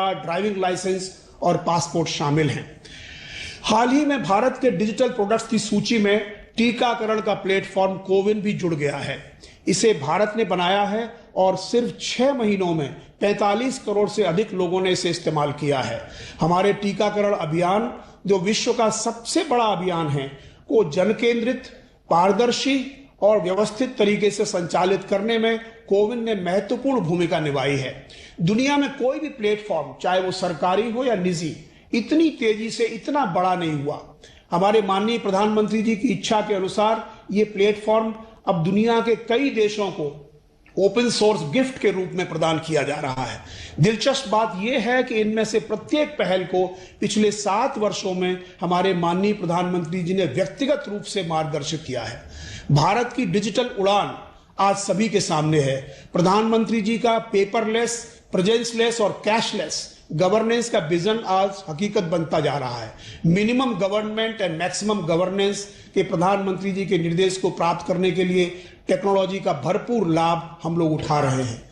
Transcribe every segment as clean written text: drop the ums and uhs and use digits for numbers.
Driving licence और passport शामिल हैं। हाल ही में भारत के डिजिटल प्रोडक्ट्स की सूची में टीकाकरण का प्लेटफॉर्म कोविन भी जुड़ गया है। इसे भारत ने बनाया है और सिर्फ 6 महीनों में 45 करोड़ से अधिक लोगों ने इसे इस्तेमाल किया है। हमारे टीकाकरण अभियान, जो विश्व का सबसे बड़ा अभियान है, को जन केंद्रित, पारदर्शी और व्यवस्थित तरीके से संचालित करने में कोविन ने महत्वपूर्ण भूमिका निभाई है। दुनिया में कोई भी प्लेटफॉर्म, चाहे वो सरकारी हो या निजी, इतनी तेजी से इतना बड़ा नहीं हुआ। हमारे माननीय प्रधानमंत्री जी की इच्छा के अनुसार ये प्लेटफॉर्म अब दुनिया के कई देशों को ओपन सोर्स गिफ्ट के रूप में प्रदान किया जा रहा है। दिलचस्प बात यह है कि इनमें से प्रत्येक पहल को पिछले 7 वर्षों में हमारे माननीय प्रधानमंत्री जी ने व्यक्तिगत रूप से मार्गदर्शित किया है। भारत की डिजिटल उड़ान आज सभी के सामने है। प्रधानमंत्री जी का पेपरलेस, प्रेजेंसलेस और कैशलेस गवर्नेंस का विजन आज हकीकत बनता जा रहा है। Minimum government and maximum governance के प्रधानमंत्री जी के निर्देश को प्राप्त करने के लिए टेक्नोलॉजी का भरपूर लाभ हम लोग उठा रहे हैं।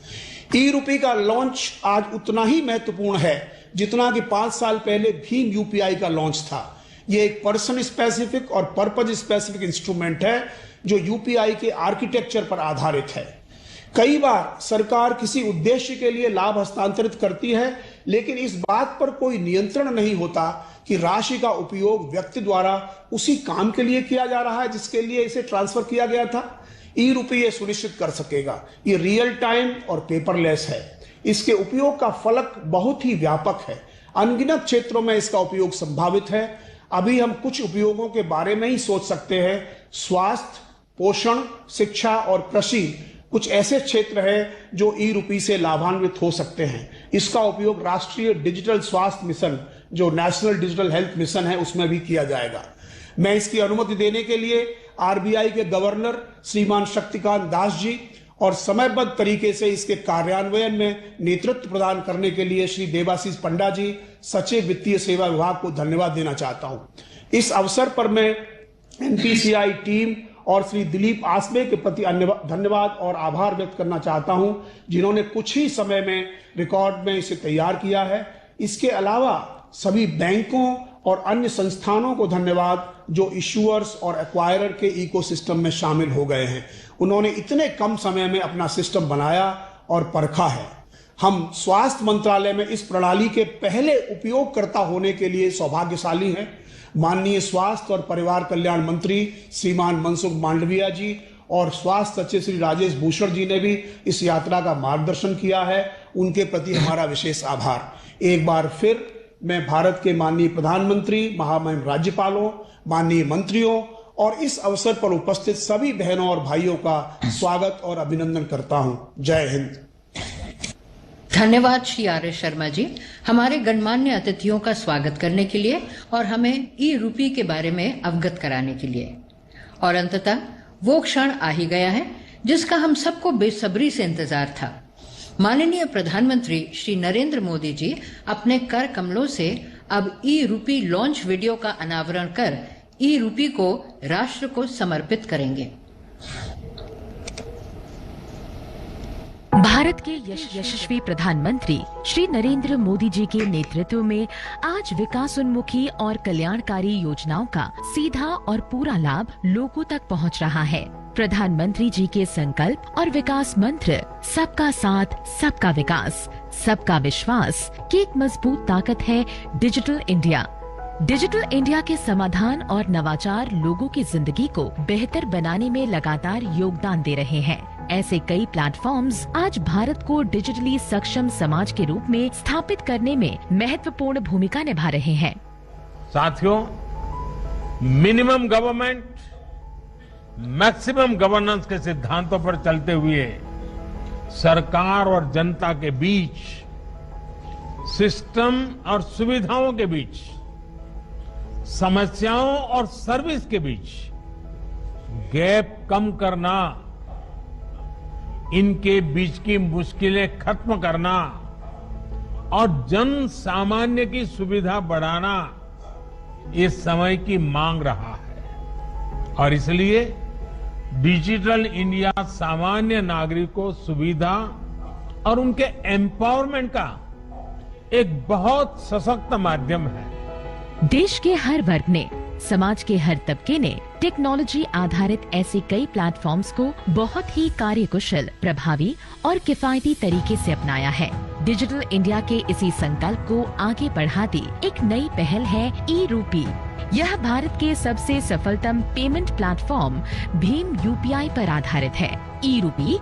ई-रूपी का लॉन्च आज उतना ही महत्वपूर्ण है जितना कि 5 साल पहले भीम यूपीआई का लॉन्च था। यह एक पर्सन स्पेसिफिक और पर्पज स्पेसिफिक इंस्ट्रूमेंट है जो यूपीआई के आर्किटेक्चर पर आधारित है। कई बार सरकार किसी उद्देश्य के लिए लाभ हस्तांतरित करती है, लेकिन इस बात पर कोई नियंत्रण नहीं होता कि राशि का उपयोग व्यक्ति द्वारा उसी काम के लिए किया जा रहा है जिसके लिए इसे ट्रांसफर किया गया था। ई-रूपी ये सुनिश्चित कर सकेगा। ये रियल टाइम और पेपरलेस है। इसके उपयोग का फलक बहुत ही व्यापक है। अनगिनत क्षेत्रों में इसका उपयोग संभावित है। अभी हम कुछ उपयोगों के बारे में ही सोच सकते हैं। स्वास्थ्य, पोषण, शिक्षा और कृषि कुछ ऐसे क्षेत्र हैं जो ई-रूपी से लाभान्वित हो सकते हैं। इसका उपयोग राष्ट्रीय डिजिटल स्वास्थ्य मिशन, जो नेशनल डिजिटल हेल्थ मिशन है, उसमें भी किया जाएगा। मैं इसकी अनुमति देने के लिए आरबीआई के गवर्नर श्रीमान शक्तिकांत दास जी और समयबद्ध तरीके से इसके कार्यान्वयन में नेतृत्व प्रदान करने के लिए श्री देवाशीष पंडा जी, सचिव वित्तीय सेवा विभाग को धन्यवाद देना चाहता हूं। इस अवसर पर मैं एनपीसीआई टीम और श्री दिलीप आसबे के प्रति धन्यवाद और आभार व्यक्त करना चाहता हूं, जिन्होंने कुछ ही समय में रिकॉर्ड में इसे तैयार किया है। इसके अलावा सभी बैंकों और अन्य संस्थानों को धन्यवाद जो इशूअर्स और एक्वायरर के इकोसिस्टम में शामिल हो गए हैं। उन्होंने इतने कम समय में अपना सिस्टम बनाया और परखा है। हम स्वास्थ्य मंत्रालय में इस प्रणाली के पहले उपयोगकर्ता होने के लिए सौभाग्यशाली हैं। माननीय स्वास्थ्य और परिवार कल्याण मंत्री श्रीमान मनसुख मांडविया जी और स्वास्थ्य सचिव श्री राजेश भूषण जी ने भी इस यात्रा का मार्गदर्शन किया है। उनके प्रति हमारा विशेष आभार। एक बार फिर मैं भारत के माननीय प्रधानमंत्री, महामहिम राज्यपालों, माननीय मंत्रियों और इस अवसर पर उपस्थित सभी बहनों और भाइयों का स्वागत और अभिनंदन करता हूं। जय हिंद। धन्यवाद श्री आर एस शर्मा जी, हमारे गणमान्य अतिथियों का स्वागत करने के लिए और हमें ई-रूपी के बारे में अवगत कराने के लिए। और अंततः वो क्षण आ ही गया है जिसका हम सबको बेसब्री से इंतजार था। माननीय प्रधानमंत्री श्री नरेंद्र मोदी जी अपने कर कमलों से अब ई-रूपी लॉन्च वीडियो का अनावरण कर ई-रूपी को राष्ट्र को समर्पित करेंगे। भारत के यशस्वी प्रधानमंत्री श्री नरेंद्र मोदी जी के नेतृत्व में आज विकासोन्मुखी और कल्याणकारी योजनाओं का सीधा और पूरा लाभ लोगों तक पहुंच रहा है। प्रधानमंत्री जी के संकल्प और विकास मंत्र सबका साथ, सबका विकास, सबका विश्वास की एक मजबूत ताकत है डिजिटल इंडिया। डिजिटल इंडिया के समाधान और नवाचार लोगों की जिंदगी को बेहतर बनाने में लगातार योगदान दे रहे हैं। ऐसे कई प्लेटफॉर्म्स आज भारत को डिजिटली सक्षम समाज के रूप में स्थापित करने में महत्वपूर्ण भूमिका निभा रहे हैं। साथियों, मिनिमम गवर्नमेंट, मैक्सिमम गवर्नेंस के सिद्धांतों पर चलते हुए सरकार और जनता के बीच, सिस्टम और सुविधाओं के बीच, समस्याओं और सर्विस के बीच गैप कम करना, इनके बीच की मुश्किलें खत्म करना और जन सामान्य की सुविधा बढ़ाना इस समय की मांग रहा है। और इसलिए डिजिटल इंडिया सामान्य नागरिक को सुविधा और उनके एम्पावरमेंट का एक बहुत सशक्त माध्यम है। देश के हर वर्ग ने, समाज के हर तबके ने टेक्नोलॉजी आधारित ऐसे कई प्लेटफॉर्म्स को बहुत ही कार्यकुशल, प्रभावी और किफायती तरीके से अपनाया है। डिजिटल इंडिया के इसी संकल्प को आगे बढ़ाती एक नई पहल है ई-रूपी। यह भारत के सबसे सफलतम पेमेंट प्लेटफॉर्म भीम UPI पर आधारित है। ई-रूपी